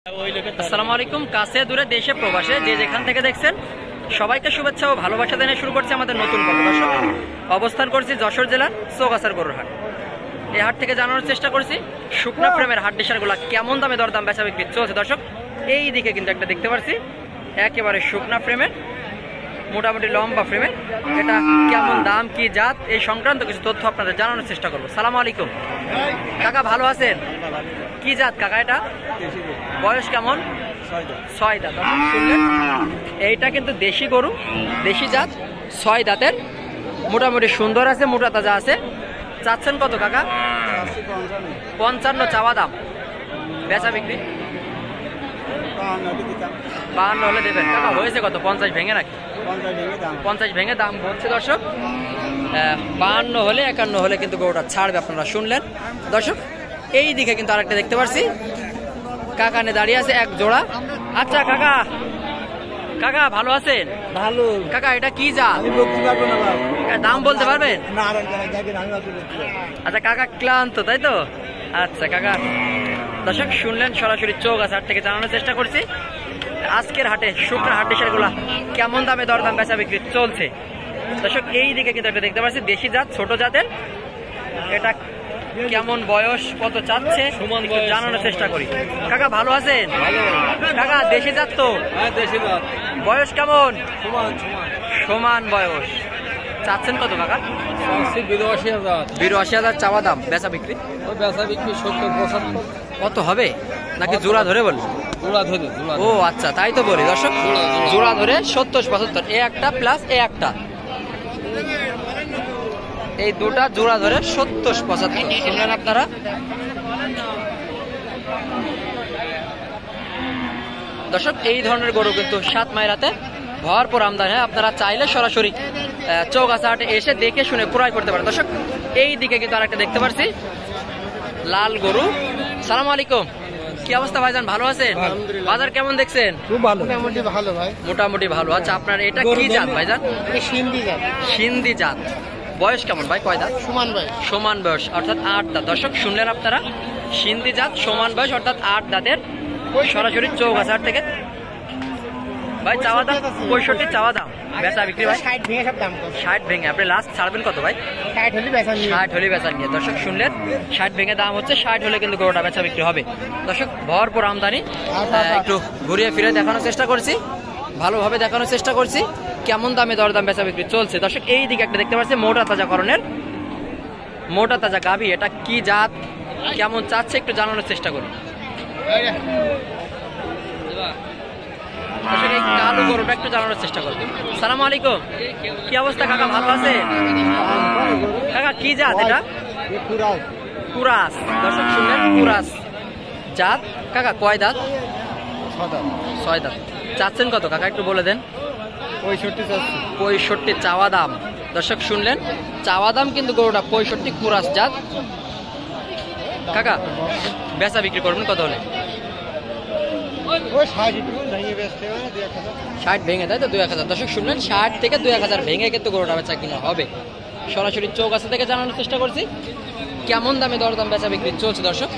আসসালামু আলাইকুম। কাছে দূরে দেশে প্রবাসে যে যেখান থেকে দেখছেন সবাইকে শুভেচ্ছা ও ভালোবাসা জানিয়ে শুরু করছি আমাদের নতুন পর্ব। দর্শক, অবস্থান করছি যশোর জেলার চৌগাছার গরুর হাট। এই হাট থেকে জানানোর চেষ্টা করছি শুকনা ফ্রেমের হাট ডিসারগুলা কেমন দামে দরদাম বেচা বিক্রি চলছে। দর্শক, এই দিকে কিন্তু একটা দেখতে পাচ্ছি একেবারে শুকনা ফ্রেমের, মোটামুটি লম্বা ফ্রেমের। এটা কেমন দাম, কি জাত, এই সংক্রান্ত কিছু তথ্য আপনাদের জানানোর চেষ্টা করবো। সালাম আলাইকুম কাকা, ভালো আছেন? কি জাত কাকা এটা? বয়স কেমন? 6 দাঁত। শুনলেন, এইটা কিন্তু দেশি গরু, দেশি জাত, 6 দাঁতের, মোটামুটি সুন্দর আছে, মোটা তাজা আছে। চাচ্ছেন কত কাকা? 55 চাওয়া দাম, বেচা বিক্রি 52 হলে দেবেন। কাকা হয়েছে কত? 50 ভেঙে নাকি? 50 ভেঙে দাম বলছে দর্শক। 52 হলে 51 হলে কিন্তু গরুটা ছাড়বে। আপনারা শুনলেন দর্শক। এই দিকে কিন্তু আরেকটা দেখতে পাচ্ছি কাকা নে দাঁড়িয়ে আছে, এক জোড়া। আচ্ছা কাকা, কাকা ভালো আছেন? ভালো কাকা এটা কি জাত? আমি বলতে পারবো না বাবা। দাম বলতে পারবেন? না দেখেন আমি আসলে আচ্ছা কাকা ক্লান্ত তাই তো? আচ্ছা কাকা, দর্শক শুনলেন, সরাসরি চৌগাছা হাট থেকে জানানোর চেষ্টা করছি আজকের হাটে শুকনা হাট ডিসারগুলা কেমন দামে দরদাম বেচা বিক্রি চলছে। দর্শক, এই দিকে কিন্তু একটা দেখতে পাচ্ছি দেশি জাত, ছোট জাতের। এটা কেমন বয়স, কত চাচ্ছে জানানোর চেষ্টা করি। কাকা ভালো আছেন? কাকা দেশি জাত তো? হ্যাঁ দেশি জাত। বয়স কেমন? সমান সমান বয়স। চাচ্ছেন কত কাকা? 82,000। 82,000 চাওয়া দাম, বেচা বিক্রি ওই বেচা বিক্রি 70-75। কত হবে নাকি জোড়া ধরে বলি? জোড়া ধরে ও আচ্ছা, তাই তো বলি দর্শক, জোড়া ধরে 70-75। এ একটা প্লাস এ একটা, এই দুটা জোড়া ধরে 70-75। শুনলেন আপনারা। দর্শক, এই ধরনের গরু কিন্তু 7 মাইরাতে ভরপুর আমদানি হয়। আপনারা চাইলে সরাসরি চৌগাছা হাটে এসে দেখে শুনে ক্রয় করতে পারেন। দর্শক, এই দিকে কিন্তু আরেকটা দেখতে পাচ্ছি লাল গরু। সালাম আলাইকুম, কি অবস্থা ভাইজান, ভালো আছেন? বাজার কেমন দেখছেন? খুব ভালো, মোটামুটি ভালো ভাই, মোটামুটি ভালো। আচ্ছা, আপনার এটা কি জাত ভাইজান? সিন্ধি জাত। সিন্ধি জাত। বয়স কেমন ভাই, কয় দাঁত? সমান ভাই, সমান বয়স অর্থাৎ 8 দাঁত। দর্শক শুনলেন আপনারা, সিন্ধি জাত, সমান বয়স অর্থাৎ 8 দাঁতের, সরাসরি চৌগাছা হাট থেকে। ভাই চাওয়া দাম 65 চাওয়া দাম, বেচা বিক্রি ভাই 60 ভেঙে সব দাম কম। 60 ভেঙে। আপনি লাস্ট ছাড়বেন কত ভাই? 60 হলে বেচা নিয়ে। 60 হলে বেচা নিয়ে। দর্শক শুনলেন, 60 ভেঙে দাম হচ্ছে, 60 হলে কিন্তু গরুটা বেচা বিক্রি হবে। দর্শক, ভরপুর আমদানি। একটু ঘুরিয়ে ফিরে দেখানোর চেষ্টা করছি, ভালোভাবে দেখানোর চেষ্টা করছি কেমন দামে দরদাম বেচা বিক্রি চলছে। দর্শক, এই দিকে একটা দেখতে পাচ্ছি মোটা তাজা করণের, মোটা তাজা গাভী। এটা কি জাত, কেমন চাচ্ছে একটু জানানোর চেষ্টা করি। আসলে এই কালো গরুটা একটু জানানোর চেষ্টা করবো। সালাম আলাইকুম, কি অবস্থা কাকা, ভালো আছে? কাকা কি জাত এটা? কুরাস। দর্শক শুনলেন, কুরাস জাত। কাকা কয় দাঁত? 6 দাঁত। চাচ্ছেন কত কাকা একটু বলে দেন? 65 চাওয়া দাম। দর্শক শুনলেন, চাওয়া দাম কিন্তু গরুটা 65, কুরাস জাত। কাকা বেচা বিক্রি করবেন কত হলে? 60 ভেঙে, তাই তো? 2-1000। দর্শক শুনলেন, 60 থেকে 2-1000 ভেঙে কিন্তু গরুটা বেচা কিনা হবে। সরাসরি চৌগাছা থেকে জানানোর চেষ্টা করছি কেমন দামে দরদাম বেচা বিক্রি চলছে। দর্শক,